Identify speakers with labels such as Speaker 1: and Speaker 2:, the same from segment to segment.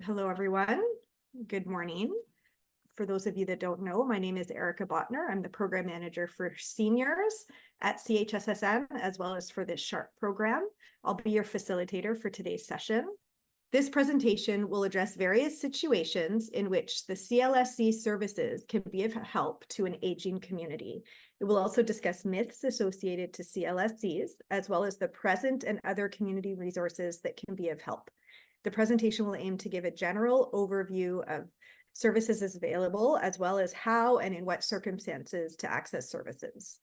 Speaker 1: Hello, everyone. Good morning. For those of you that don't know, my name is Erica Botner. I'm the program manager for seniors at CHSSN, as well as for this SHARP program. I'll be your facilitator for today's session. This presentation will address various situations in which the CLSC services can be of help to an aging community. It will also discuss myths associated to CLSCs, as well as the present and other community resources that can be of help. The presentation will aim to give a general overview of services as available, as well as how and in what circumstances to access services.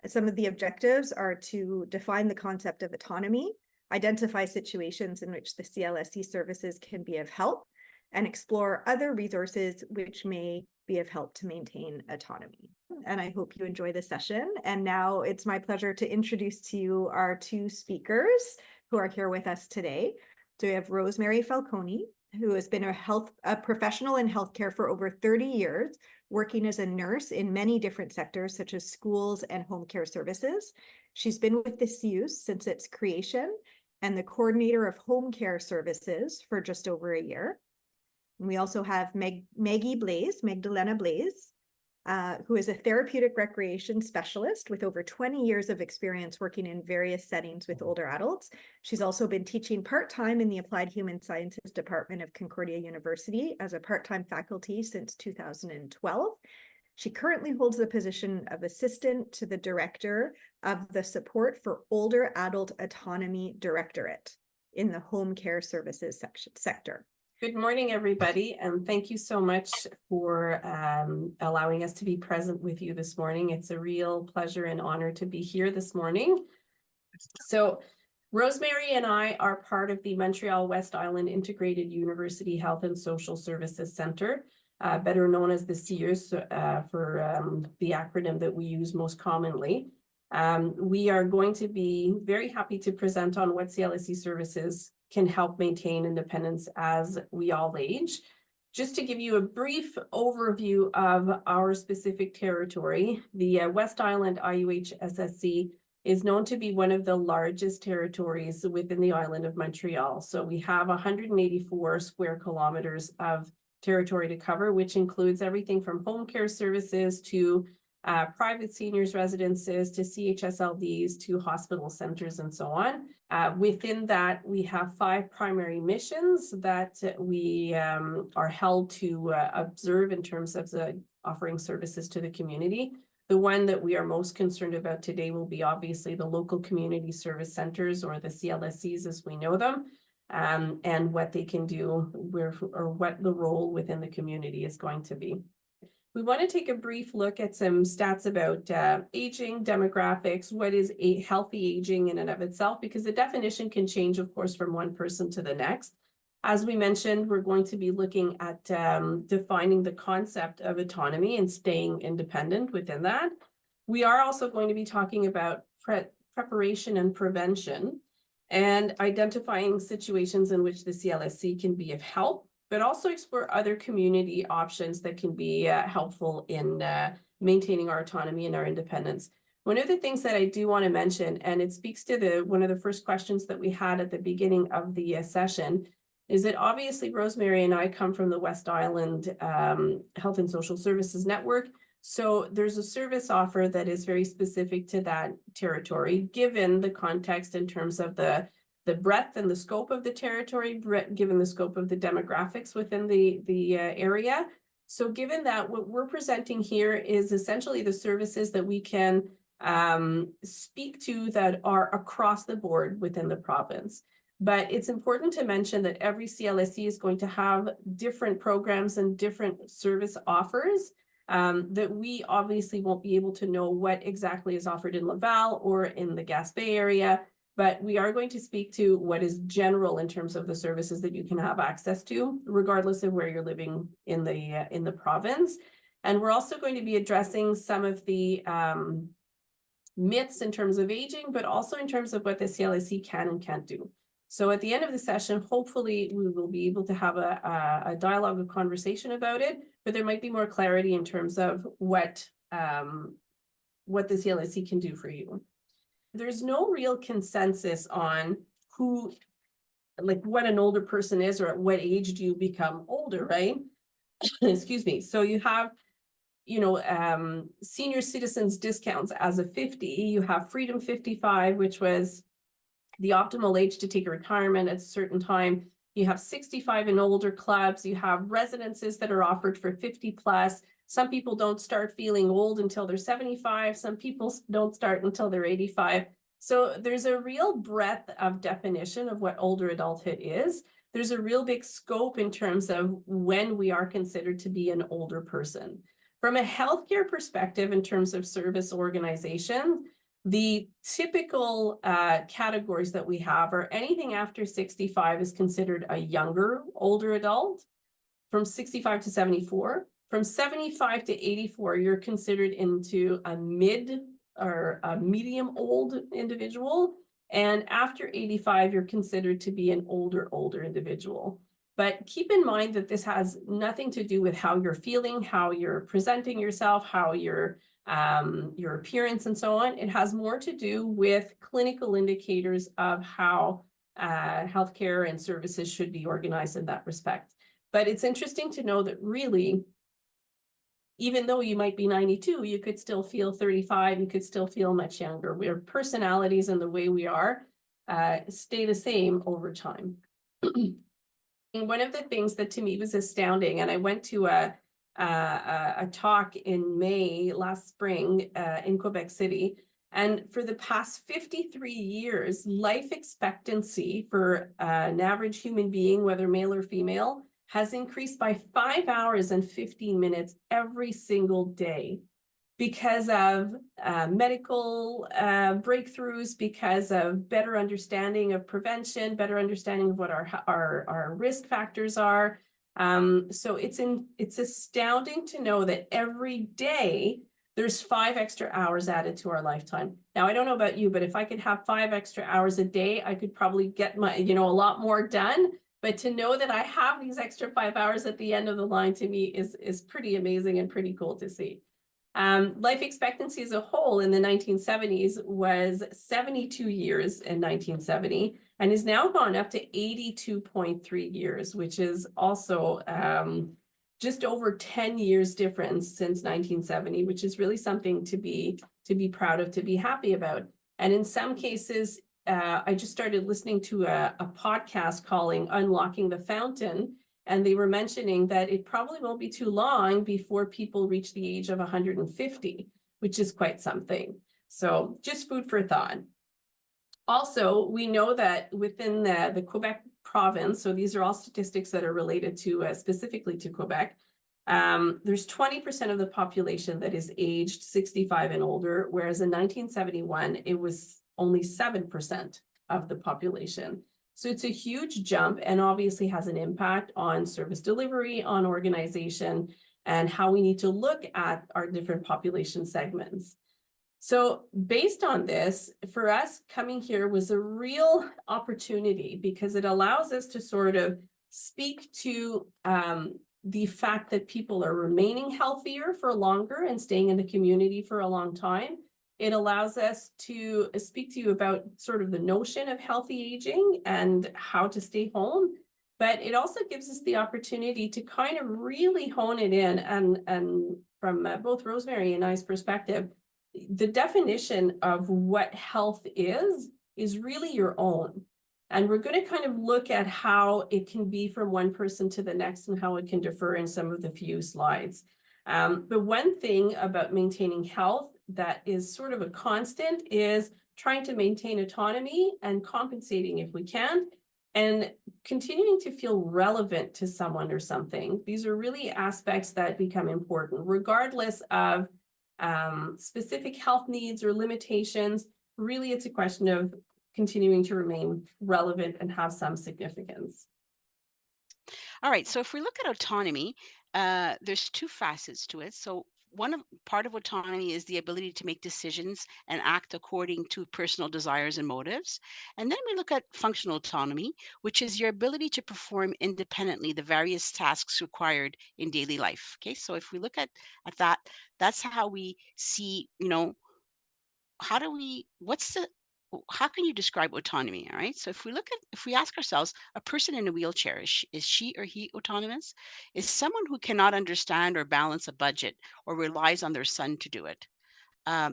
Speaker 1: Some of the objectives are to define the concept of autonomy, identify situations in which the CLSC services can be of help, and explore other resources which may be of help to maintain autonomy. And I hope you enjoy the session. And now it's my pleasure to introduce to you our two speakers who are here with us today. So we have Rosemary Falcone, who has been a professional in healthcare for over 30 years, working as a nurse in many different sectors, such as schools and home care services. She's been with the CIUSSS since its creation and the coordinator of home care services for just over a year. And we also have Magdalena Blaise, who is a therapeutic recreation specialist with over 20 years of experience working in various settings with older adults. She's also been teaching part-time in the Applied Human Sciences Department of Concordia University as a part-time faculty since 2012. She currently holds the position of assistant to the director of the Support for Older Adult Autonomy Directorate in the home care services sector.
Speaker 2: Good morning, everybody, and thank you so much for allowing us to be present with you this morning. It's a real pleasure and honor to be here this morning. So Rosemary and I are part of the Montreal West Island Integrated University Health and Social Services Center, better known as the CIUSSS for the acronym that we use most commonly. We are going to be very happy to present on what CLSC services can help maintain independence as we all age. Just to give you a brief overview of our specific territory, the West Island CIUSSS is known to be one of the largest territories within the island of Montreal. So we have 184 square kilometers of territory to cover, which includes everything from home care services to private seniors residences to CHSLDs to hospital centers and so on. Within that, we have 5 primary missions that we are held to observe in terms of offering services to the community. The one that we are most concerned about today will be obviously the local community service centers, or the CLSCs as we know them, and what they can do, or what the role within the community is going to be. We want to take a brief look at some stats about aging, demographics, what is a healthy aging in and of itself, because the definition can change, of course, from one person to the next. As we mentioned, we're going to be looking at defining the concept of autonomy and staying independent within that. We are also going to be talking about preparation and prevention and identifying situations in which the CLSC can be of help, but also explore other community options that can be helpful in maintaining our autonomy and our independence. One of the things that I do want to mention, and it speaks to one of the first questions that we had at the beginning of the session, is that obviously Rosemary and I come from the West Island Health and Social Services Network. So there's a service offer that is very specific to that territory, given the context in terms of the breadth and the scope of the territory, given the scope of the demographics within the area. So given that, what we're presenting here is essentially the services that we can speak to that are across the board within the province. But it's important to mention that every CLSC is going to have different programs and different service offers that we obviously won't be able to know what exactly is offered in Laval or in the Gaspé area. But we are going to speak to what is general in terms of the services that you can have access to, regardless of where you're living in the province. And we're also going to be addressing some of the myths in terms of aging, but also in terms of what the CLSC can and can't do. So at the end of the session, hopefully we will be able to have a dialogue, a conversation about it, but there might be more clarity in terms of what the CLSC can do for you. There's no real consensus on who like what an older person is, or at what age do you become older, right? Excuse me. So you have, you know, senior citizens discounts as of 50. You have Freedom 55, which was the optimal age to take a retirement at a certain time. You have 65 and older clubs. You have residences that are offered for 50 plus. Some people don't start feeling old until they're 75. Some people don't start until they're 85. So there's a real breadth of definition of what older adulthood is. There's a real big scope in terms of when we are considered to be an older person. From a healthcare perspective, in terms of service organization, the typical categories that we have are anything after 65 is considered a younger, older adult. From 65 to 74. From 75 to 84, you're considered into a mid or a medium old individual. And after 85, you're considered to be an older individual. But keep in mind that this has nothing to do with how you're feeling, how you're presenting yourself, how your appearance and so on. It has more to do with clinical indicators of how healthcare and services should be organized in that respect. But it's interesting to know that really, even though you might be 92, you could still feel 35, you could still feel much younger. Our personalities and the way we are stay the same over time. And one of the things that to me was astounding, and I went to a talk in May last spring in Quebec City, and for the past 53 years, life expectancy for an average human being, whether male or female, has increased by 5 hours and 15 minutes every single day because of medical breakthroughs, because of better understanding of prevention, better understanding of what our risk factors are. So it's astounding to know that every day there's 5 extra hours added to our lifetime. Now, I don't know about you, but if I could have 5 extra hours a day, I could probably get my, a lot more done. But to know that I have these extra 5 hours at the end of the line, to me is pretty amazing and pretty cool to see. Life expectancy as a whole in the 1970s was 72 years in 1970 and has now gone up to 82.3 years, which is also just over 10 years difference since 1970, which is really something to be proud of, to be happy about. And in some cases, I just started listening to a podcast calling Unlocking the Fountain, and they were mentioning that it probably won't be too long before people reach the age of 150, which is quite something. So just food for thought. Also, we know that within the Quebec province, so these are all statistics that are related to specifically to Quebec, there's 20% of the population that is aged 65 and older, whereas in 1971, it was only 7% of the population. So it's a huge jump and obviously has an impact on service delivery, on organization, and how we need to look at our different population segments. So based on this, for us, coming here was a real opportunity because it allows us to sort of speak to the fact that people are remaining healthier for longer and staying in the community for a long time. It allows us to speak to you about sort of the notion of healthy aging and how to stay home. But it also gives us the opportunity to kind of really hone it in. And from both Rosemary and I's perspective, the definition of what health is really your own. And we're going to kind of look at how it can be from one person to the next and how it can differ in some of the few slides. But one thing about maintaining health that is sort of a constant is trying to maintain autonomy and compensating if we can, and continuing to feel relevant to someone or something. These are really aspects that become important, regardless of specific health needs or limitations. Really, it's a question of continuing to remain relevant and have some significance.
Speaker 3: All right, so if we look at autonomy, there's 2 facets to it. So part of autonomy is the ability to make decisions and act according to personal desires and motives. And then we look at functional autonomy, which is your ability to perform independently the various tasks required in daily life. Okay, so if we look at that, that's how we see, what's the how can you describe autonomy? All right. So if we ask ourselves, a person in a wheelchair, is she or he autonomous? Is someone who cannot understand or balance a budget or relies on their son to do it?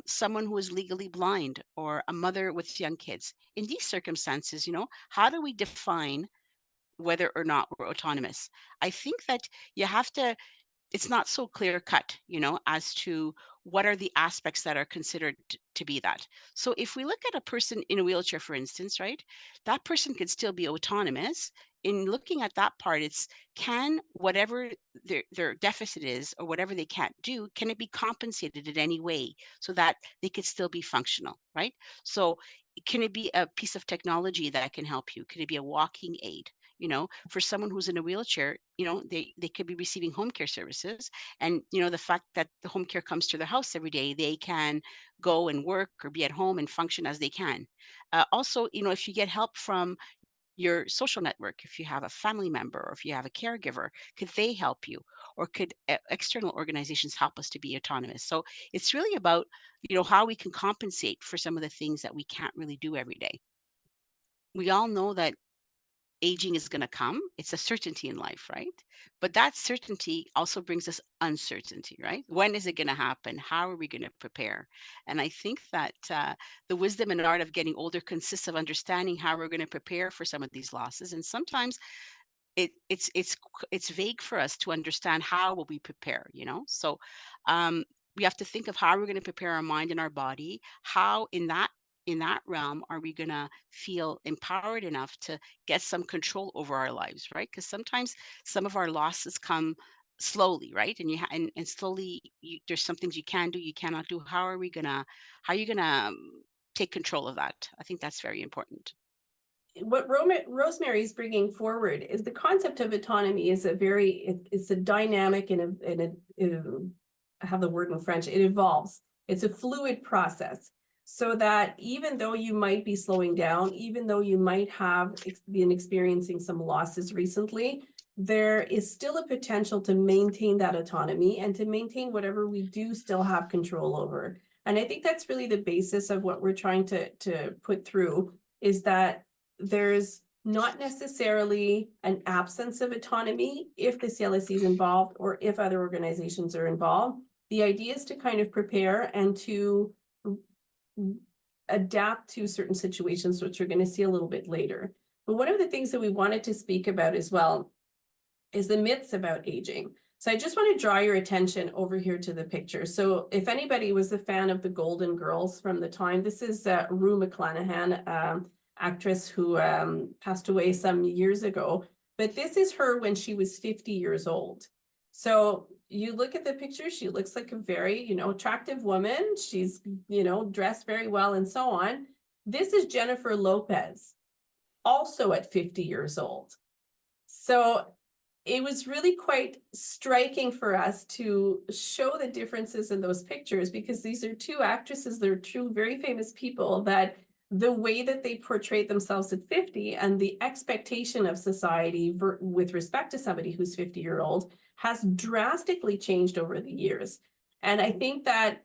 Speaker 3: Someone who is legally blind or a mother with young kids. In these circumstances, how do we define whether or not we're autonomous? I think that you have to it's not so clear cut, as to what are the aspects that are considered to be that. So if we look at a person in a wheelchair, for instance, right, that person could still be autonomous. In looking at that part, it's can whatever their deficit is or whatever they can't do, can it be compensated in any way so that they could still be functional, right? So can it be a piece of technology that can help you? Could it be a walking aid? For someone who's in a wheelchair, they could be receiving home care services. And, the fact that the home care comes to their house every day, they can go and work or be at home and function as they can. Also, if you get help from your social network, if you have a family member or if you have a caregiver, could they help you? Or could external organizations help us to be autonomous? So it's really about, how we can compensate for some of the things that we can't really do every day. We all know that aging is going to come. It's a certainty in life, right? But that certainty also brings us uncertainty, right? When is it going to happen? How are we going to prepare? And I think that the wisdom and art of getting older consists of understanding how we're going to prepare for some of these losses. And sometimes it's vague for us to understand how will we prepare, so we have to think of how we're going to prepare our mind and our body. How in that realm are we going to feel empowered enough to get some control over our lives, right? Because sometimes some of our losses come slowly, right? And and slowly there's some things you can do, you cannot do. How are you gonna take control of that? I think that's very important.
Speaker 2: What Rosemary is bringing forward is the concept of autonomy is it's a dynamic I have the word in French, it evolves. It's a fluid process. So that even though you might be slowing down, even though you might have been experiencing some losses recently, there is still a potential to maintain that autonomy and to maintain whatever we do still have control over. And I think that's really the basis of what we're trying to put through, is that there's not necessarily an absence of autonomy if the CLSC is involved or if other organizations are involved. The idea is to kind of prepare and to adapt to certain situations, which we're going to see a little bit later. But one of the things that we wanted to speak about as well is the myths about aging. So I just want to draw your attention over here to the picture. So if anybody was a fan of the Golden Girls from the time, this is Rue McClanahan, actress who passed away some years ago. But this is her when she was 50 years old. So you look at the picture, she looks like a very, attractive woman. She's, dressed very well and so on. This is Jennifer Lopez, also at 50 years old. So it was really quite striking for us to show the differences in those pictures, because these are two actresses, they're two very famous people, that the way that they portrayed themselves at 50 and the expectation of society with respect to somebody who's 50-year-old has drastically changed over the years. And I think that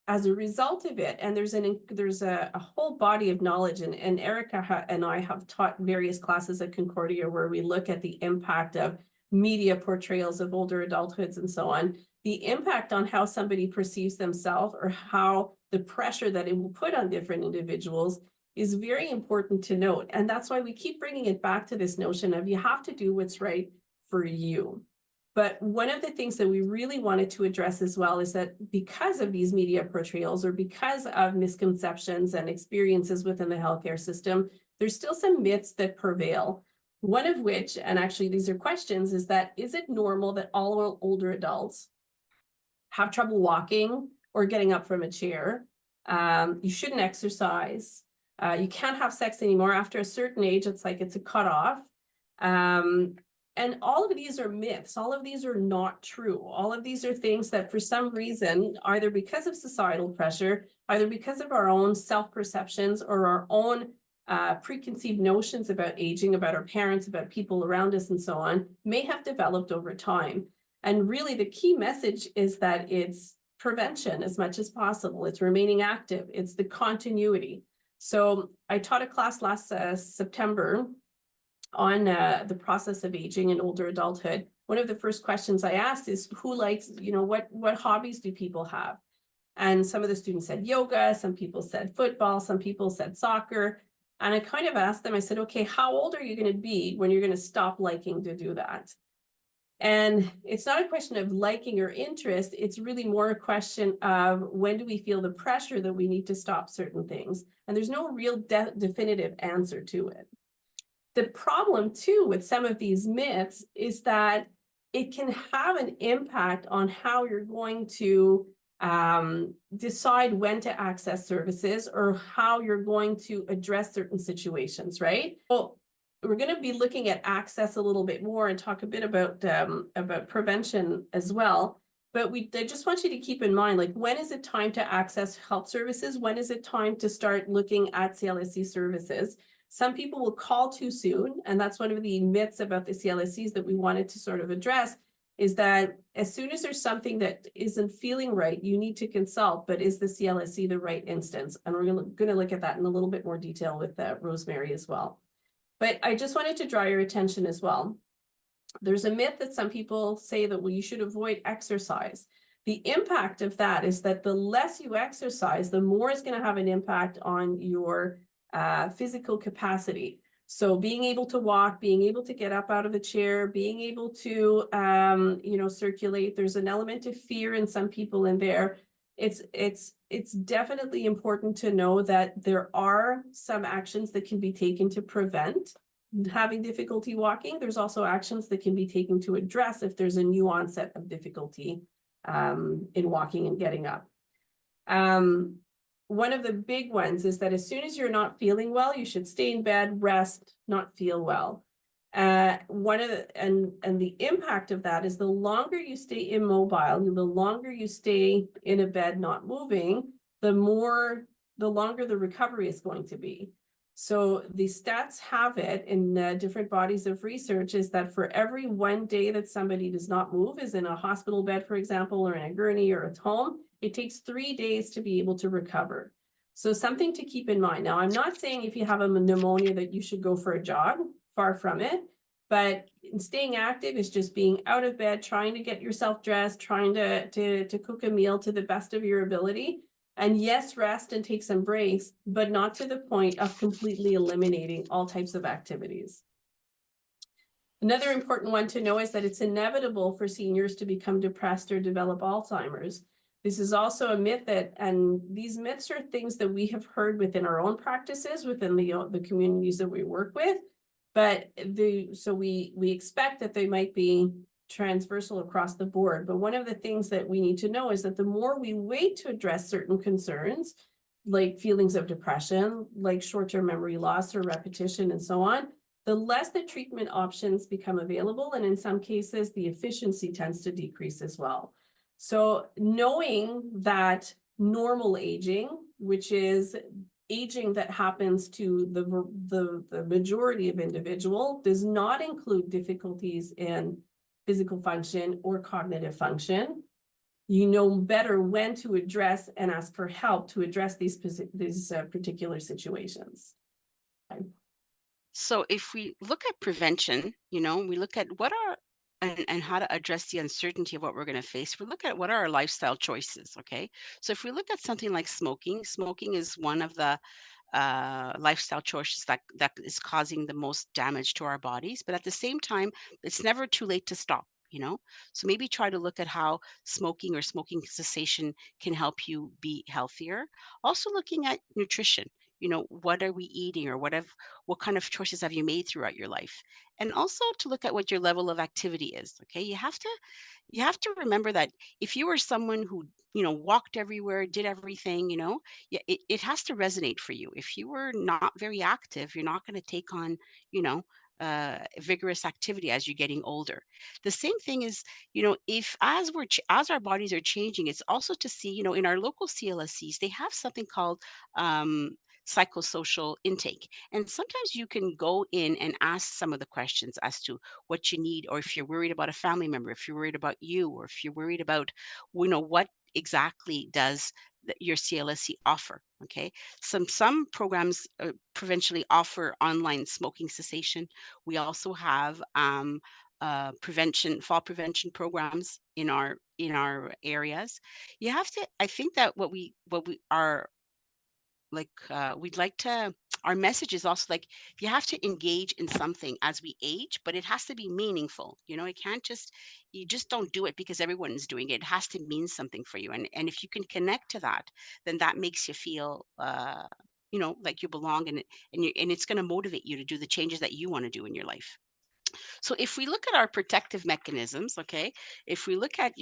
Speaker 2: as a result of it, and there's a whole body of knowledge, and Erica and I have taught various classes at Concordia where we look at the impact of media portrayals of older adulthoods and so on, the impact on how somebody perceives themselves or how the pressure that it will put on different individuals is very important to note. And that's why we keep bringing it back to this notion of you have to do what's right for you. But one of the things that we really wanted to address as well is that because of these media portrayals or because of misconceptions and experiences within the healthcare system, there's still some myths that prevail. One of which, and actually these are questions, is that, is it normal that all older adults have trouble walking or getting up from a chair? You shouldn't exercise. You can't have sex anymore. After a certain age, it's like it's a cutoff. And all of these are myths. All of these are not true. All of these are things that for some reason, either because of societal pressure, either because of our own self-perceptions or our own preconceived notions about aging, about our parents, about people around us and so on, may have developed over time. And really the key message is that it's prevention as much as possible. It's remaining active. It's the continuity. So I taught a class last September on the process of aging in older adulthood. One of the first questions I asked is, who likes, what hobbies do people have? And some of the students said yoga, some people said football, some people said soccer. And I kind of asked them, I said, okay, how old are you going to be when you're going to stop liking to do that? And it's not a question of liking or interest. It's really more a question of, when do we feel the pressure that we need to stop certain things? And there's no real definitive answer to it. The problem too with some of these myths is that it can have an impact on how you're going to decide when to access services, or how you're going to address certain situations, right? Well, we're going to be looking at access a little bit more and talk a bit about prevention as well. But I just want you to keep in mind, like, when is it time to access health services? When is it time to start looking at CLSC services? Some people will call too soon, and that's one of the myths about the CLSCs that we wanted to sort of address, is that as soon as there's something that isn't feeling right, you need to consult, but is the CLSC the right instance? And we're going to look at that in a little bit more detail with Rosemary as well. But I just wanted to draw your attention as well. There's a myth that some people say that, well, you should avoid exercise. The impact of that is that the less you exercise, the more it's going to have an impact on your physical capacity. So being able to walk, being able to get up out of a chair, being able to, circulate. There's an element of fear in some people in there. It's definitely important to know that there are some actions that can be taken to prevent having difficulty walking. There's also actions that can be taken to address if there's a new onset of difficulty in walking and getting up. One of the big ones is that as soon as you're not feeling well, you should stay in bed, rest, not feel well. And the impact of that is, the longer you stay immobile, the longer you stay in a bed not moving, the longer the recovery is going to be. So the stats have it in different bodies of research, is that for every 1 day that somebody does not move, is in a hospital bed, for example, or in a gurney or at home, it takes 3 days to be able to recover. So something to keep in mind. Now, I'm not saying if you have a pneumonia that you should go for a jog, far from it, but staying active is just being out of bed, trying to get yourself dressed, trying to cook a meal to the best of your ability. And yes, rest and take some breaks, but not to the point of completely eliminating all types of activities. Another important one to know is that it's inevitable for seniors to become depressed or develop Alzheimer's. This is also a myth and these myths are things that we have heard within our own practices, within the communities that we work with. But so we expect that they might be transversal across the board. But one of the things that we need to know is that the more we wait to address certain concerns, like feelings of depression, like short-term memory loss or repetition and so on, the less the treatment options become available. And in some cases, the efficiency tends to decrease as well. So knowing that normal aging, which is aging that happens to the majority of individual, does not include difficulties in physical function or cognitive function, you know better when to address and ask for help to address these particular situations. Okay.
Speaker 3: So if we look at prevention, we look at what are and how to address the uncertainty of what we're going to face. We look at what are our lifestyle choices. Okay. So if we look at something like smoking is one of the lifestyle choices that is causing the most damage to our bodies. But at the same time, it's never too late to stop. So maybe try to look at how smoking or smoking cessation can help you be healthier. Also looking at nutrition. What are we eating, or what kind of choices have you made throughout your life? And also to look at what your level of activity is. Okay. You have to remember that if you were someone who walked everywhere, did everything, it has to resonate for you. If you were not very active, you're not going to take on you know vigorous activity as you're getting older. The same thing is, if as our bodies are changing, it's also to see, in our local CLSCs, they have something called psychosocial intake. And sometimes you can go in and ask some of the questions as to what you need, or if you're worried about a family member, if you're worried about you, or if you're worried about, what exactly does that your CLSC offer. Okay, some programs provincially offer online smoking cessation. We also have fall prevention programs in our areas. You have to. I think that what we are like we'd like to our message is also like you have to engage in something as we age, but it has to be meaningful. It can't just you just don't do it because everyone is doing it. It has to mean something for you, and if you can connect to that, then that makes you feel like you belong, and it's going to motivate you to do the changes that you want to do in your life. So if we look at our protective mechanisms, okay, if we look at,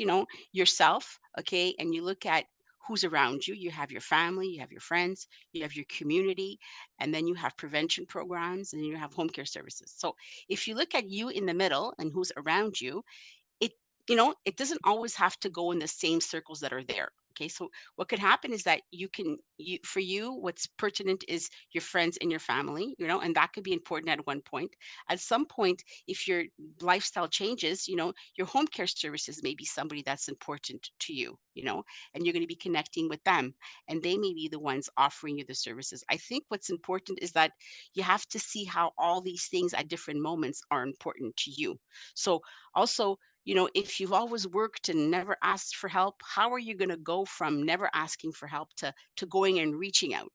Speaker 3: yourself, okay, and you look at who's around you, you have your family, you have your friends, you have your community, and then you have prevention programs and you have home care services. So if you look at you in the middle and who's around you, it it doesn't always have to go in the same circles that are there. Okay, so what could happen is that for you, what's pertinent is your friends and your family, and that could be important at one point. At some point, if your lifestyle changes, your home care services may be somebody that's important to you, and you're going to be connecting with them, and they may be the ones offering you the services. I think what's important is that you have to see how all these things at different moments are important to you. So also, if you've always worked and never asked for help, how are you going to go from never asking for help to going and reaching out?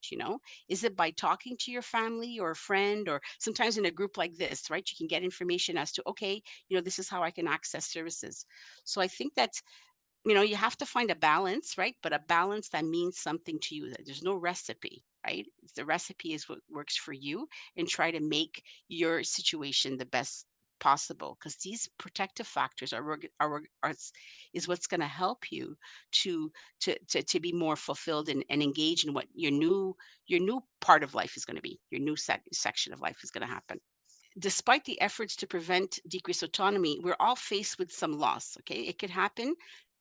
Speaker 3: Is it by talking to your family or a friend, or sometimes in a group like this, right? You can get information as to, okay, this is how I can access services. So I think that you have to find a balance, right? But a balance that means something to you. That there's no recipe, right? The recipe is what works for you, and try to make your situation the best possible, because these protective factors is what's going to help you to to be more fulfilled and engage in what your new part of life is going to be. Your new section of life is going to happen. Despite the efforts to prevent decreased autonomy, we're all faced with some loss. Okay, it could happen.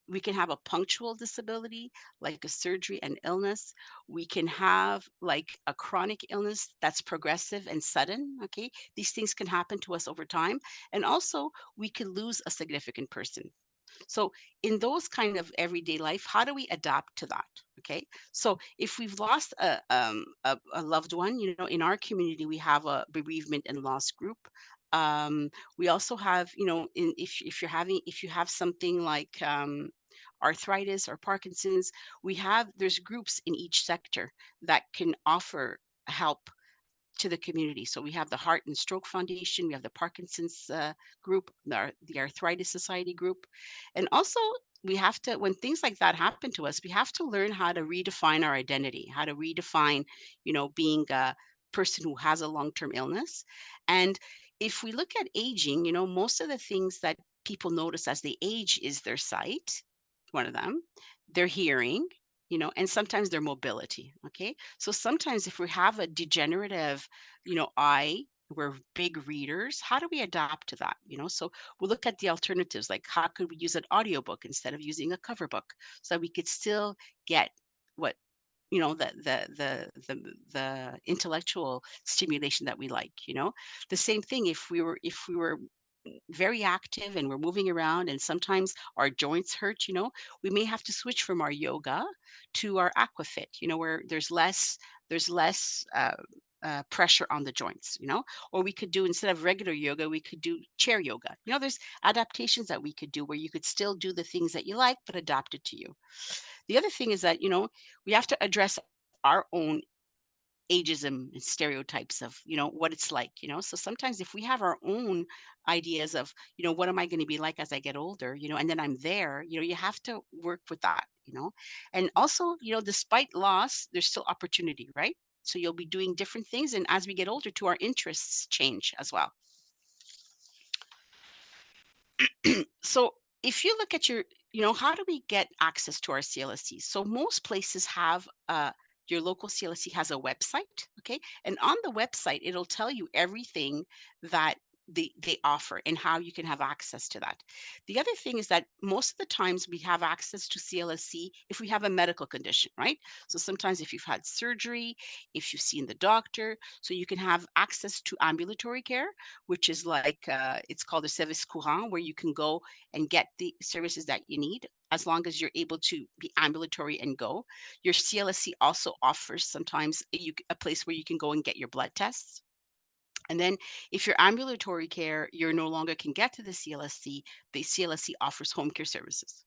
Speaker 3: We can have a punctual disability, like a surgery and illness. We can have like a chronic illness that's progressive and sudden. Okay, these things can happen to us over time. And also, we could lose a significant person. So, in those kind of everyday life, how do we adapt to that? Okay. So, if we've lost a loved one, in our community, we have a bereavement and loss group. We also have, if you have something like arthritis or Parkinson's, there's groups in each sector that can offer help to the community. So we have the Heart and Stroke Foundation, we have the Parkinson's group, the Arthritis Society group, and also we have to, when things like that happen to us, we have to learn how to redefine our identity, how to redefine, being a person who has a long-term illness. And if we look at aging, most of the things that people notice as they age is their sight, one of them, their hearing, and sometimes their mobility. Okay. So sometimes if we have a degenerative, eye, we're big readers, how do we adapt to that? So we'll look at the alternatives, like how could we use an audiobook instead of using a cover book, so that we could still get what the intellectual stimulation that we like. The same thing if we were very active and we're moving around and sometimes our joints hurt, we may have to switch from our yoga to our aquafit, where there's less pressure on the joints, or we could do, instead of regular yoga, we could do chair yoga. There's adaptations that we could do where you could still do the things that you like, but adapt it to you. The other thing is that, we have to address our own ageism and stereotypes of what it's like. So sometimes if we have our own ideas of what am I going to be like as I get older, and then I'm there, you have to work with that. And also, despite loss, there's still opportunity, right? So you'll be doing different things, and as we get older too, our interests change as well. So if you look at how do we get access to our CLSC? So most places have your local CLSC has a website, okay? And on the website, it'll tell you everything that they offer and how you can have access to that. The other thing is that most of the times we have access to CLSC if we have a medical condition, right? So sometimes if you've had surgery, if you've seen the doctor, so you can have access to ambulatory care, which is like it's called a service courant, where you can go and get the services that you need as long as you're able to be ambulatory and go. Your CLSC also offers sometimes a place where you can go and get your blood tests. And then if your ambulatory care, you're no longer can get to the CLSC offers home care services.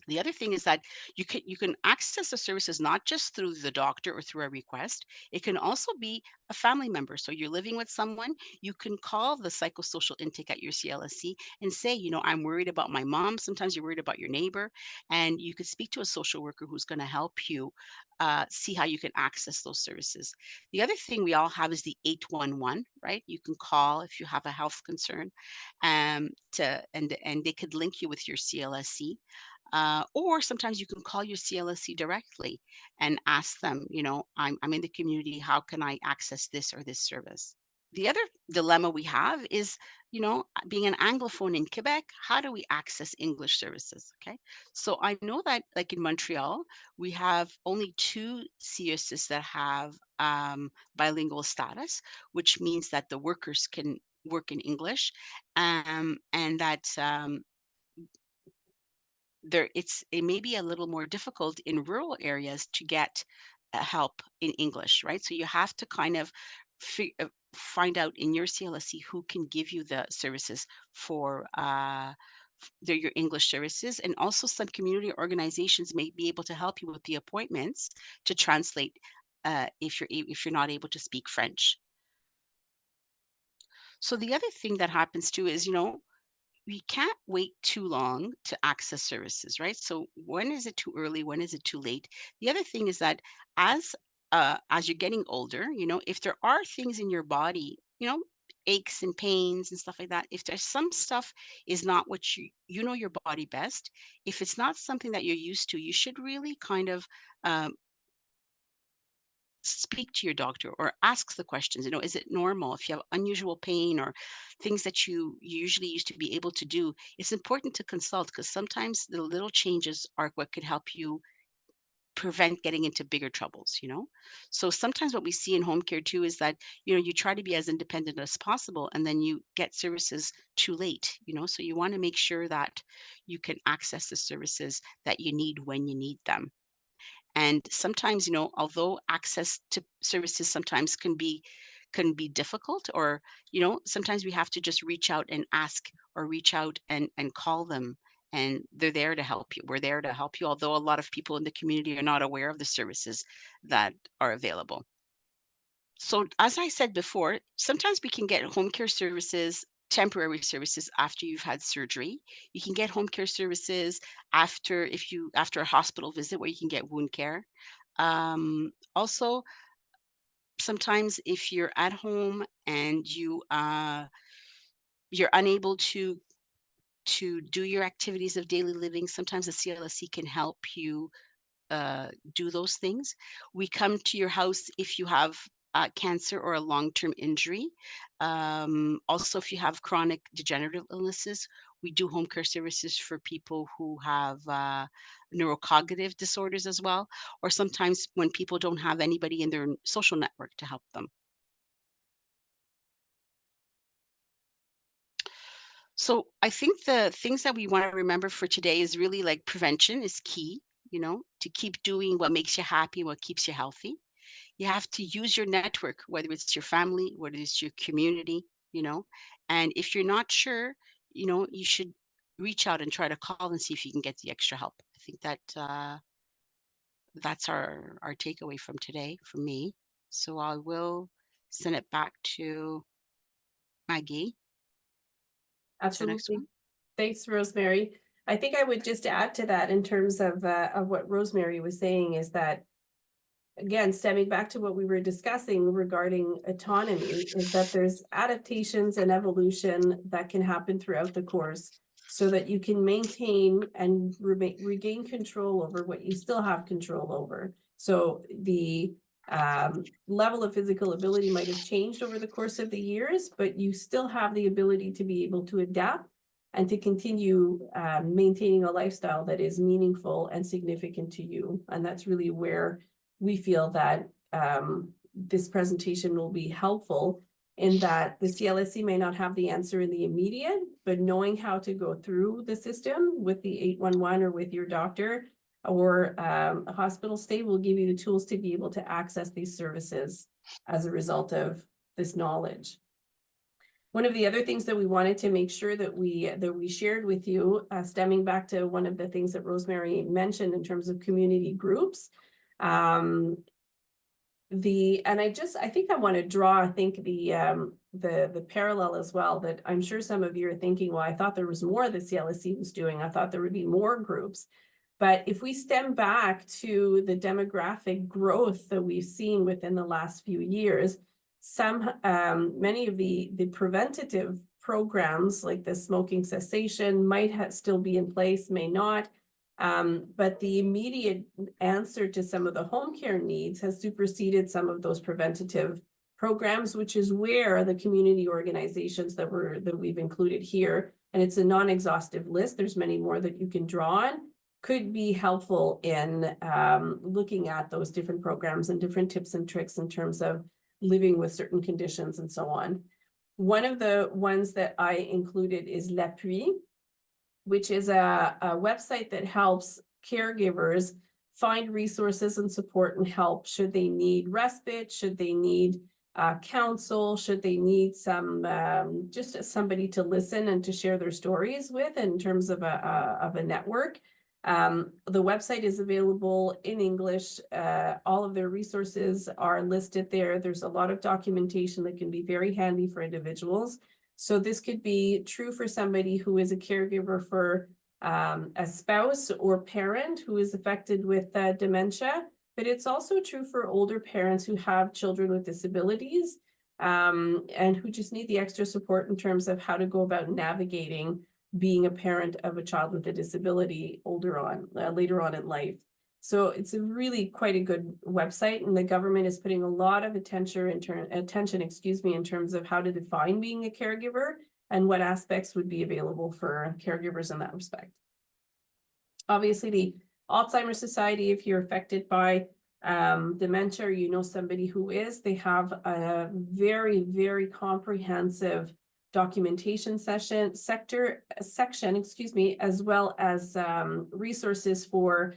Speaker 3: The other thing is that you can access the services not just through the doctor or through a request. It can also be a family member. So you're living with someone, you can call the psychosocial intake at your CLSC and say, I'm worried about my mom. Sometimes you're worried about your neighbor, and you could speak to a social worker who's going to help you see how you can access those services. The other thing we all have is the 811, right? You can call if you have a health concern, and they could link you with your CLSC. Or sometimes you can call your CLSC directly and ask them, I'm in the community, how can I access this or this service? The other dilemma we have is, being an Anglophone in Quebec, how do we access English services? Okay. So I know that, like in Montreal, we have only two CIUSSS that have bilingual status, which means that the workers can work in English, and that it may be a little more difficult in rural areas to get help in English, right? So you have to kind of find out in your CLSC who can give you the services for your English services, and also some community organizations may be able to help you with the appointments to translate if you're not able to speak French. So the other thing that happens too is, we can't wait too long to access services, right? So when is it too early? When is it too late? The other thing is that as you're getting older, if there are things in your body, aches and pains and stuff like that, if there's some stuff is not what you know your body best, if it's not something that you're used to, you should really kind of um, speak to your doctor or ask the questions. Is it normal? If you have unusual pain or things that you usually used to be able to do, it's important to consult, because sometimes the little changes are what could help you prevent getting into bigger troubles. So sometimes what we see in home care too is that, you try to be as independent as possible, and then you get services too late. So you want to make sure that you can access the services that you need when you need them. And sometimes, although access to services sometimes can be difficult, or, sometimes we have to just reach out and ask, or reach out and call them, and they're there to help you. We're there to help you, although a lot of people in the community are not aware of the services that are available. So as I said before, sometimes we can get home care services, temporary services, after you've had surgery. You can get home care services after a hospital visit, where you can get wound care. Also, sometimes if you're at home and you're unable to do your activities of daily living, sometimes the CLSC can help you do those things. We come to your house if you have cancer or a long-term injury. Also, if you have chronic degenerative illnesses, we do home care services for people who have neurocognitive disorders as well, or sometimes when people don't have anybody in their social network to help them. So I think the things that we want to remember for today is really, like, prevention is key, to keep doing what makes you happy, what keeps you healthy. You have to use your network, whether it's your family, whether it's your community, and if you're not sure, you should reach out and try to call and see if you can get the extra help. I think that that's our takeaway from today, from me. So I will send it back to Maggie. What's the next
Speaker 2: Absolutely.
Speaker 3: one?
Speaker 2: Thanks, Rosemary. I think I would just add to that, in terms of what Rosemary was saying, is that, again, stemming back to what we were discussing regarding autonomy, is that there's adaptations and evolution that can happen throughout the course, so that you can maintain and regain control over what you still have control over. So the level of physical ability might have changed over the course of the years, but you still have the ability to be able to adapt and to continue maintaining a lifestyle that is meaningful and significant to you. And that's really where we feel that this presentation will be helpful, in that the CLSC may not have the answer in the immediate, but knowing how to go through the system with the 811 or with your doctor or a hospital stay will give you the tools to be able to access these services as a result of this knowledge. One of the other things that we wanted to make sure that we shared with you, stemming back to one of the things that Rosemary mentioned in terms of community groups, I think I want to draw, the parallel as well, that I'm sure some of you are thinking, well, I thought there was more the CLSC was doing. I thought there would be more groups. But if we stem back to the demographic growth that we've seen within the last few years, many of the preventative programs like the smoking cessation might still be in place, may not. But the immediate answer to some of the home care needs has superseded some of those preventative programs, which is where the community organizations that we've included here, and it's a non-exhaustive list, there's many more that you can draw on, could be helpful in looking at those different programs and different tips and tricks in terms of living with certain conditions and so on. One of the ones that I included is L'Appui, which is a website that helps caregivers find resources and support and help should they need respite, should they need counsel, should they need some just somebody to listen and to share their stories with in terms of a network. The website is available in English. All of their resources are listed there. There's a lot of documentation that can be very handy for individuals. So this could be true for somebody who is a caregiver for a spouse or parent who is affected with dementia, but it's also true for older parents who have children with disabilities and who just need the extra support in terms of how to go about navigating being a parent of a child with a disability later on in life. So it's a really quite a good website, and the government is putting a lot of attention in terms of how to define being a caregiver and what aspects would be available for caregivers in that respect. Obviously, the Alzheimer's Society, if you're affected by dementia, or you know somebody who is, they have a very, very comprehensive documentation section, as well as resources for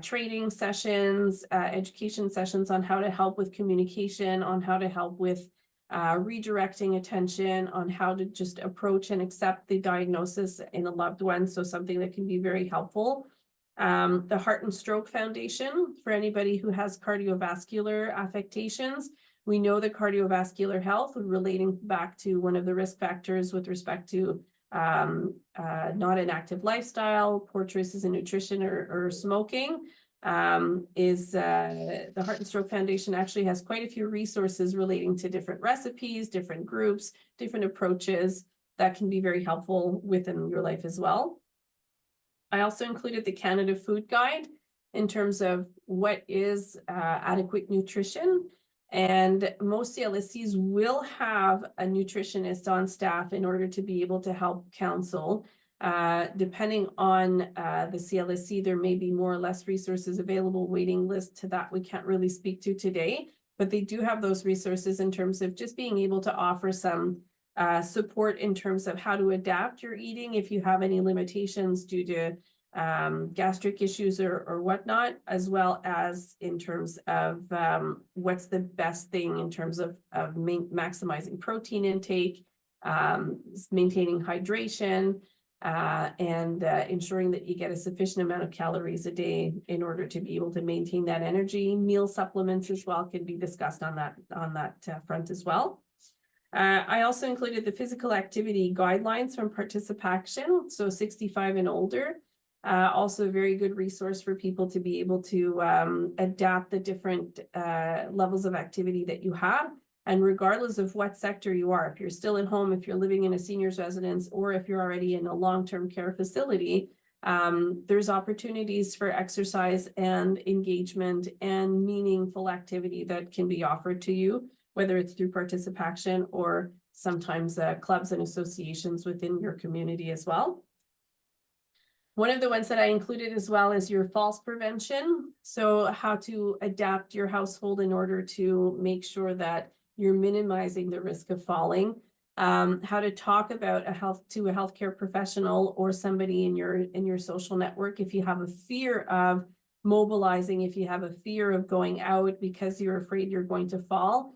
Speaker 2: training sessions, education sessions on how to help with communication, on how to help with redirecting attention, on how to just approach and accept the diagnosis in a loved one. So something that can be very helpful. The Heart and Stroke Foundation, for anybody who has cardiovascular affectations. We know that cardiovascular health, relating back to one of the risk factors with respect to not an active lifestyle, poor choices in nutrition, or smoking, the Heart and Stroke Foundation actually has quite a few resources relating to different recipes, different groups, different approaches that can be very helpful within your life as well. I also included the Canada Food Guide in terms of what is adequate nutrition. And most CLSCs will have a nutritionist on staff in order to be able to help counsel. Depending on the CLSC, there may be more or less resources available. Waiting list to that we can't really speak to today, but they do have those resources in terms of just being able to offer some support in terms of how to adapt your eating if you have any limitations due to gastric issues or whatnot, as well as in terms of what's the best thing in terms of maximizing protein intake, maintaining hydration, and ensuring that you get a sufficient amount of calories a day in order to be able to maintain that energy. Meal supplements as well can be discussed on that front as well. I also included the physical activity guidelines from Participation, so 65 and older. Also a very good resource for people to be able to adapt the different levels of activity that you have. And regardless of what sector you are, if you're still at home, if you're living in a senior's residence, or if you're already in a long-term care facility, There's opportunities for exercise and engagement and meaningful activity that can be offered to you, whether it's through participation or sometimes clubs and associations within your community as well. One of the ones that I included as well is your falls prevention. So how to adapt your household in order to make sure that you're minimizing the risk of falling. How to talk about a healthcare professional or somebody in your social network if you have a fear of mobilizing, if you have a fear of going out because you're afraid you're going to fall.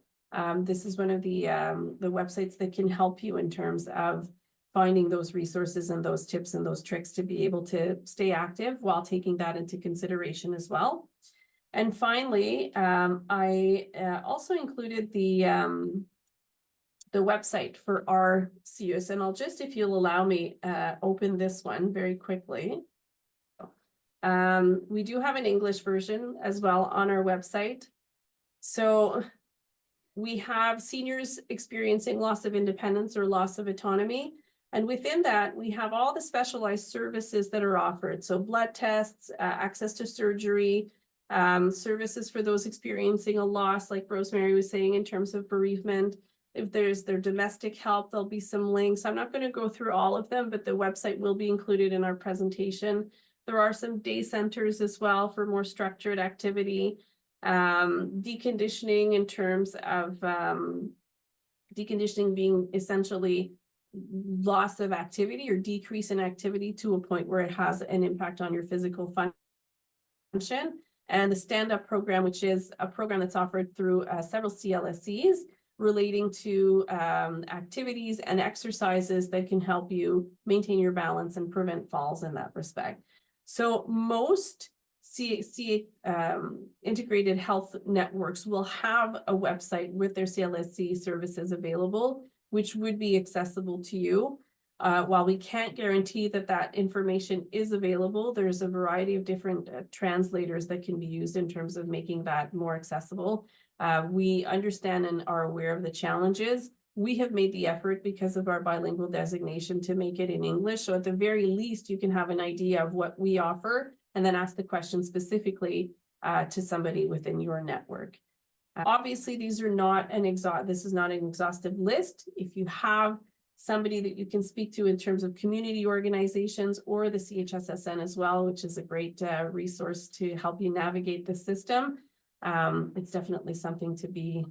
Speaker 2: This is one of the websites that can help you in terms of finding those resources and those tips and those tricks to be able to stay active while taking that into consideration as well. And finally, I also included the website for our CIUSSS, and I'll just, if you'll allow me, open this one very quickly. We do have an English version as well on our website. So we have seniors experiencing loss of independence or loss of autonomy. And within that, we have all the specialized services that are offered. So blood tests, access to surgery, services for those experiencing a loss, like Rosemary was saying, in terms of bereavement. If there's their domestic help, there'll be some links. I'm not going to go through all of them, but the website will be included in our presentation. There are some day centers as well for more structured activity. Deconditioning in terms of deconditioning being essentially loss of activity or decrease in activity to a point where it has an impact on your physical function. And the stand-up program, which is a program that's offered through several CLSCs relating to activities and exercises that can help you maintain your balance and prevent falls in that respect. So most integrated health networks will have a website with their CLSC services available, which would be accessible to you. While we can't guarantee that that information is available, there's a variety of different translators that can be used in terms of making that more accessible. We understand and are aware of the challenges. We have made the effort because of our bilingual designation to make it in English. So at the very least, you can have an idea of what we offer and then ask the question specifically to somebody within your network. Obviously, these are not this is not an exhaustive list. If you have somebody that you can speak to in terms of community organizations or the CHSSN as well, which is a great resource to help you navigate the system, it's definitely something to be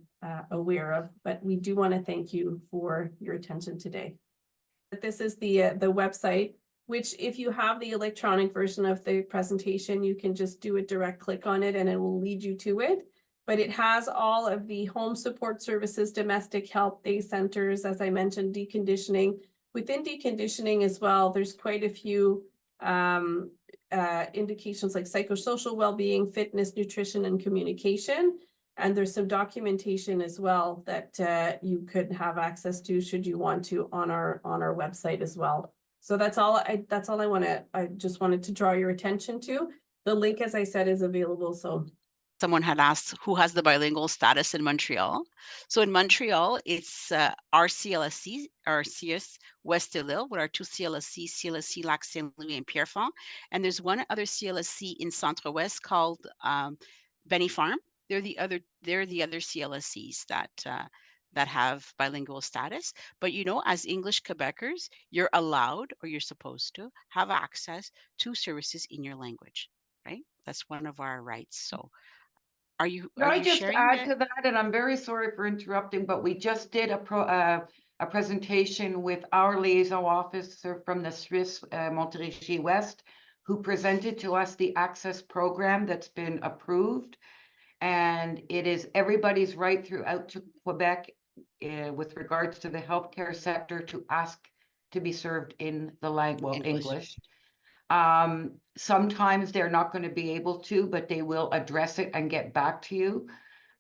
Speaker 2: aware of. But we do want to thank you for your attention today. This is the website, which if you have the electronic version of the presentation, you can just do a direct click on it and it will lead you to it. But it has all of the home support services, domestic help, day centers, as I mentioned, deconditioning. Within deconditioning as well, there's quite a few indications like psychosocial well-being, fitness, nutrition, and communication. And there's some documentation as well that you could have access to should you want to on our website as well. So that's all I just wanted to draw your attention to. The link, as I said, is available. So
Speaker 3: someone had asked who has the bilingual status in Montreal. So in Montreal, it's our CLSC, our CIUSSS West Île with our two CLSC, CLSC Lac Saint-Louis and Pierrefonds. And there's one other CLSC in Centre West called Benny Farm. They're the other CLSCs that have bilingual status. But you know, as English Quebecers, you're allowed or you're supposed to have access to services in your language, right? That's one of our rights. So are you
Speaker 4: just
Speaker 3: sharing
Speaker 4: add
Speaker 3: that?
Speaker 4: to that, and I'm very sorry for interrupting, but we just did a presentation with our liaison officer from the CIUSSS Montérégie West, who presented to us the access program that's been approved. And it is everybody's right throughout Quebec with regards to the healthcare sector to ask to be served in the language, English. Sometimes they're not going to be able to, but they will address it and get back to you.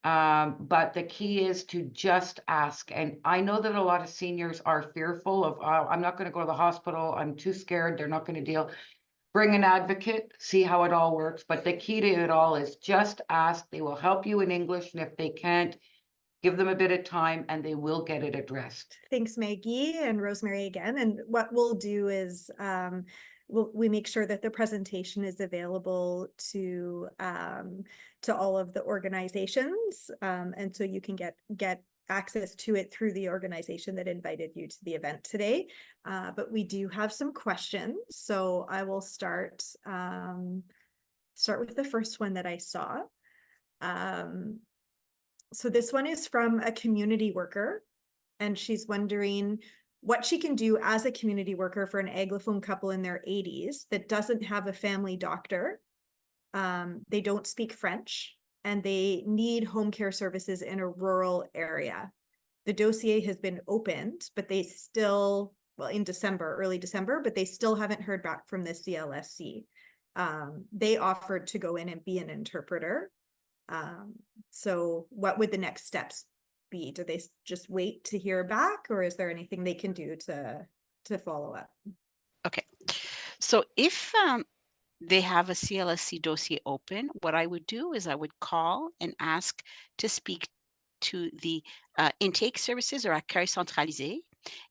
Speaker 4: But the key is to just ask. And I know that a lot of seniors are fearful of, I'm not going to go to the hospital. I'm too scared. They're not going to deal. Bring an advocate, see how it all works. But the key to it all is just ask. They will help you in English. And if they can't, give them a bit of time and they will get it addressed.
Speaker 1: Thanks, Maggie and Rosemary again. And what we'll do is we make sure that the presentation is available to all of the organizations. And so you can get access to it through the organization that invited you to the event today. But we do have some questions. So I will start with the first one that I saw. So this one is from a community worker, and she's wondering what she can do as a community worker for an Anglophone couple in their 80s that doesn't have a family doctor. They don't speak French, and they need home care services in a rural area. The dossier has been opened, but they still, well, in early December, but they still haven't heard back from the CLSC. They offered to go in and be an interpreter. So what would the next steps be? Do they just wait to hear back, or is there anything they can do to follow up?
Speaker 3: Okay. So if they have a CLSC dossier open, what I would do is I would call and ask to speak to the intake services or accueil centralisé.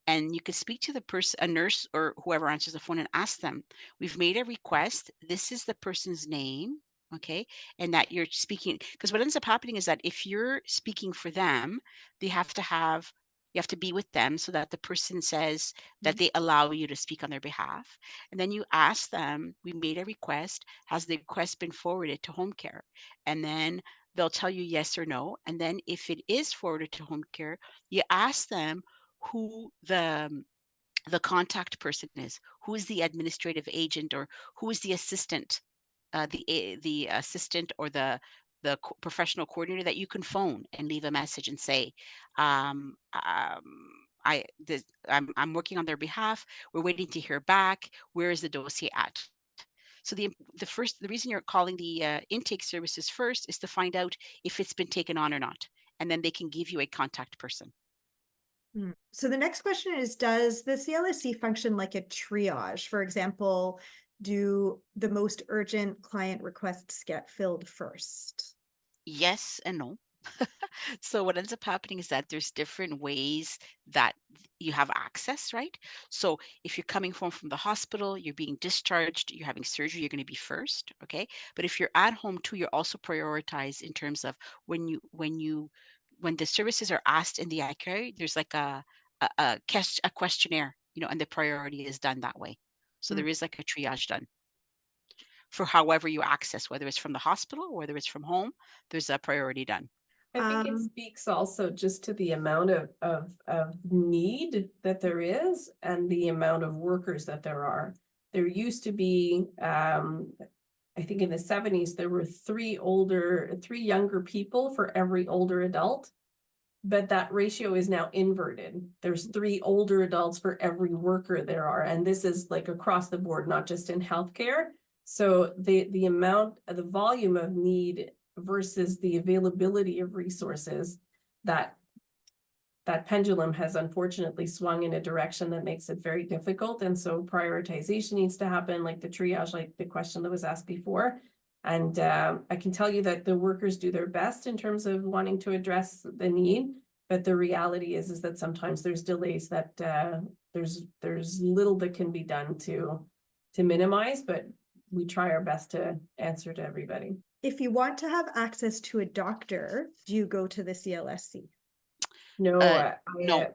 Speaker 3: And you could speak to the person, a nurse or whoever answers the phone, and ask them, we've made a request. This is the person's name. Okay. And that you're speaking, because what ends up happening is that if you're speaking for them, you have to be with them so that the person says that they allow you to speak on their behalf. And then you ask them, we made a request. Has the request been forwarded to home care? And then they'll tell you yes or no. And then if it is forwarded to home care, you ask them who the contact person is, who is the administrative agent, or who is the assistant, the assistant or the professional coordinator that you can phone and leave a message and say, I'm working on their behalf. We're waiting to hear back. Where is the dossier at? So the reason you're calling the intake services first is to find out if it's been taken on or not, and then they can give you a contact person.
Speaker 1: So the next question is, does the CLSC function like a triage? For example, do the most urgent client requests get filled first?
Speaker 3: Yes and no. So what ends up happening is that there's different ways that you have access, right? So if you're coming home from the hospital, you're being discharged, you're having surgery, you're going to be first, okay? But if you're at home too, you're also prioritized in terms of when the services are asked in the accueil, there's like a questionnaire, and the priority is done that way. So there is like a triage done for however you access, whether it's from the hospital or whether it's from home, there's a priority done.
Speaker 2: I think it speaks also just to the amount of need that there is and the amount of workers that there are. There used to be, I think in the 70s, there were three younger people for every older adult, but that ratio is now inverted. There's 3 older adults for every worker there are, and this is like across the board, not just in healthcare. So the volume of need versus the availability of resources, that pendulum has unfortunately swung in a direction that makes it very difficult. And so prioritization needs to happen, like the triage, like the question that was asked before. And I can tell you that the workers do their best in terms of wanting to address the need, but the reality is that sometimes there's delays that there's little that can be done to minimize, but we try our best to answer to everybody.
Speaker 1: If you want to have access to a doctor, do you go to the CLSC?
Speaker 2: No,
Speaker 3: No.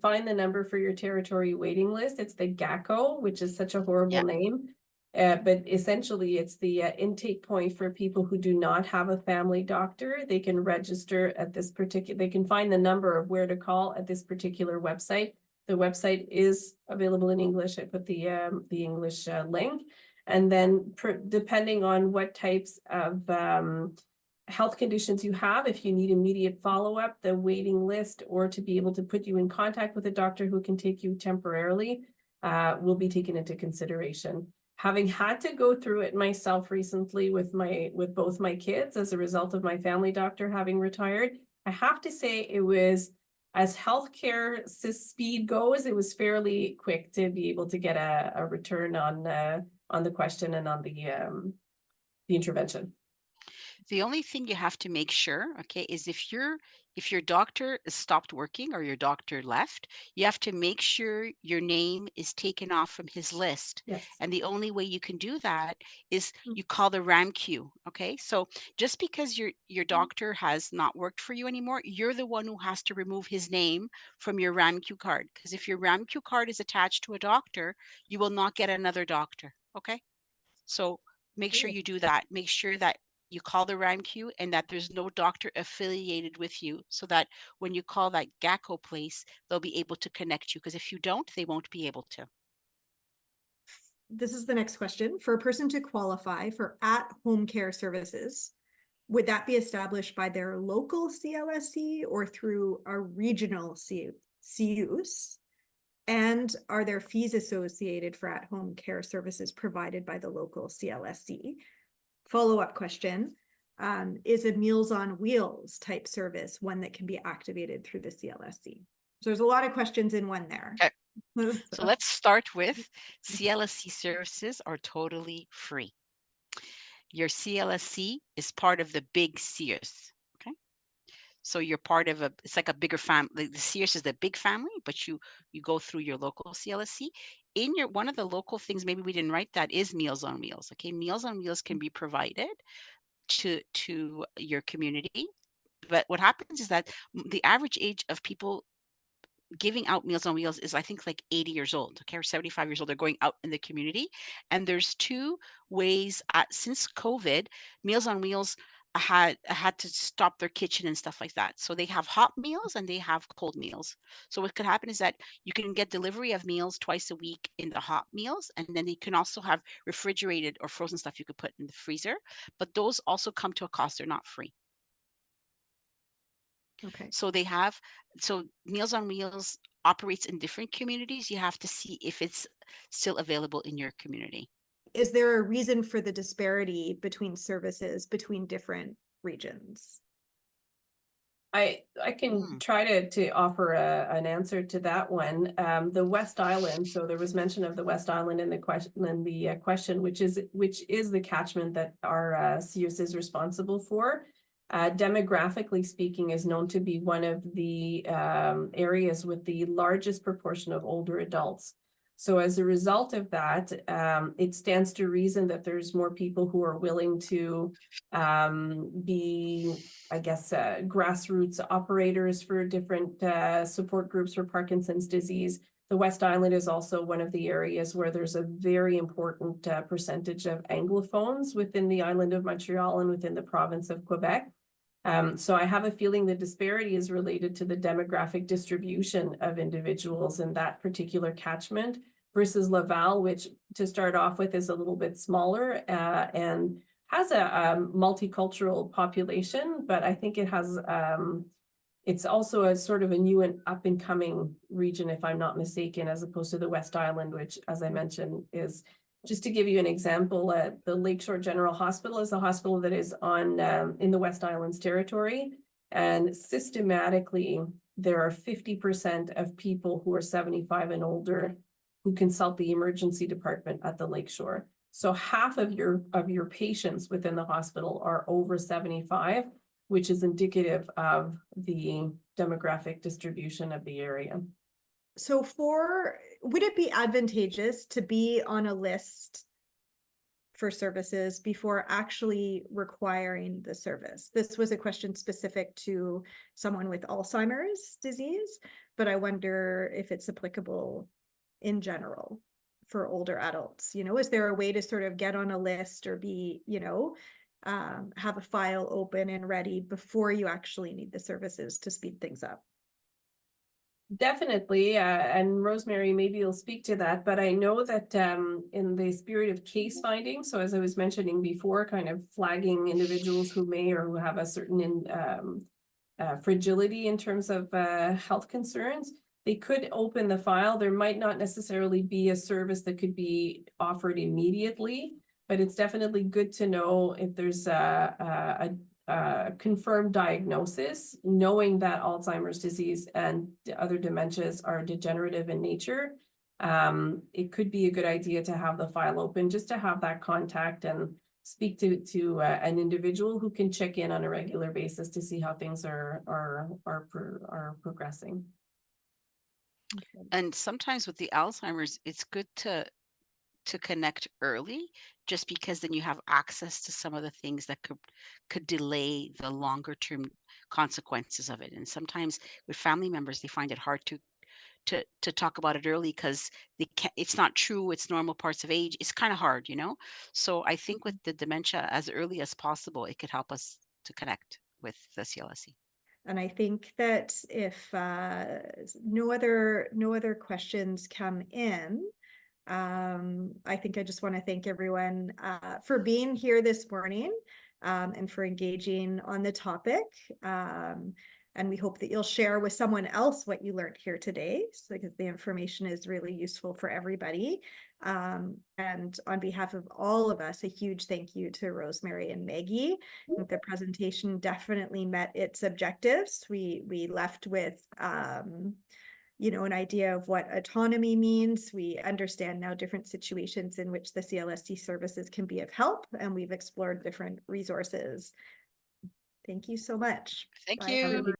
Speaker 2: Find the number for your territory waiting list. It's the GACO, which is such a horrible name. But essentially it's the intake point for people who do not have a family doctor. They can register at this they can find the number of where to call at this particular website. The website is available in English. I put the English link. And then depending on what types of health conditions you have, if you need immediate follow-up, the waiting list, or to be able to put you in contact with a doctor who can take you temporarily, will be taken into consideration. Having had to go through it myself recently with both my kids as a result of my family doctor having retired, I have to say it was, as healthcare speed goes, it was fairly quick to be able to get a return on the question and on the intervention.
Speaker 3: The only thing you have to make sure, okay, is if your doctor has stopped working or your doctor left, you have to make sure your name is taken off from his list.
Speaker 2: Yes.
Speaker 3: And the only way you can do that is you call the RAM queue. Okay. So just because your doctor has not worked for you anymore, you're the one who has to remove his name from your RAM queue card. Because if your RAM queue card is attached to a doctor, you will not get another doctor. Okay. So make sure you do that. Make sure that you call the RAM queue and that there's no doctor affiliated with you, so that when you call that GACO place, they'll be able to connect you. Because if you don't, they won't be able to.
Speaker 1: This is the next question. For a person to qualify for at-home care services, would that be established by their local CLSC or through a regional CIUSSS? And are there fees associated for at-home care services provided by the local CLSC? Follow-up question, is a Meals on Wheels type service one that can be activated through the CLSC? So there's a lot of questions in one there.
Speaker 3: Okay. So let's start with CLSC services are totally free. Your CLSC is part of the big CIUSSS. Okay. So you're part of it's like a bigger family. The CIUSSS is the big family, but you go through your local CLSC. In one of the local things, maybe we didn't write that, is Meals on Wheels. Okay. Meals on Wheels can be provided to your community. But what happens is that the average age of people giving out Meals on Wheels is, I think, like 80 years old, okay, or 75 years old. They're going out in the community. And there's two ways since COVID, Meals on Wheels had to stop their kitchen and stuff like that. So they have hot meals and they have cold meals. So what could happen is that you can get delivery of meals twice a week in the hot meals, and then you can also have refrigerated or frozen stuff you could put in the freezer. But those also come to a cost. They're not free.
Speaker 1: Okay.
Speaker 3: So Meals on Wheels operates in different communities. You have to see if it's still available in your community.
Speaker 1: Is there a reason for the disparity between services between different regions?
Speaker 2: I can try to offer an answer to that one. The West Island. So there was mention of the West Island in the question, which is the catchment that our CIUSSS is responsible for. Demographically speaking, is known to be one of the areas with the largest proportion of older adults. So as a result of that, it stands to reason that there's more people who are willing to be, I guess, grassroots operators for different support groups for Parkinson's disease. The West Island is also one of the areas where there's a very important percentage of Anglophones within the island of Montreal and within the province of Quebec. So I have a feeling the disparity is related to the demographic distribution of individuals in that particular catchment versus Laval, which to start off with is a little bit smaller and has a multicultural population, but I think it has, it's also a sort of a new and up and coming region, if I'm not mistaken, as opposed to the West Island, which, as I mentioned, is, just to give you an example, the Lakeshore General Hospital is a hospital that is on in the West Islands territory, and systematically there are 50% of people who are 75 and older who consult the emergency department at the Lakeshore. So half of your patients within the hospital are over 75, which is indicative of the demographic distribution of the area.
Speaker 1: So would it be advantageous to be on a list for services before actually requiring the service? This was a question specific to someone with Alzheimer's disease, but I wonder if it's applicable in general for older adults. You know, is there a way to sort of get on a list or be, you know, have a file open and ready before you actually need the services to speed things up?
Speaker 2: Definitely, and Rosemary, maybe you'll speak to that, but I know that in the spirit of case finding, so as I was mentioning before, kind of flagging individuals who may or who have a certain fragility in terms of health concerns, they could open the file. There might not necessarily be a service that could be offered immediately, but it's definitely good to know if there's a confirmed diagnosis, knowing that Alzheimer's disease and the other dementias are degenerative in nature. It could be a good idea to have the file open just to have that contact and speak to an individual who can check in on a regular basis to see how things are progressing.
Speaker 3: And sometimes with the Alzheimer's, it's good to connect early, just because then you have access to some of the things that could delay the longer term consequences of it. And sometimes with family members, they find it hard to talk about it early because they can't, it's not true, it's normal parts of age. It's kind of hard, you know. So I think with the dementia, as early as possible, it could help us to connect with the CLSC.
Speaker 1: And I think that if no other questions come in, I think I just want to thank everyone for being here this morning and for engaging on the topic. And we hope that you'll share with someone else what you learned here today, because the information is really useful for everybody. And on behalf of all of us, a huge thank you to Rosemary and Maggie. I think the presentation definitely met its objectives. We left with you know, an idea of what autonomy means. We understand now different situations in which the CLSC services can be of help, and we've explored different resources. Thank you so much.
Speaker 3: Thank
Speaker 1: Bye,
Speaker 3: you.
Speaker 1: everyone.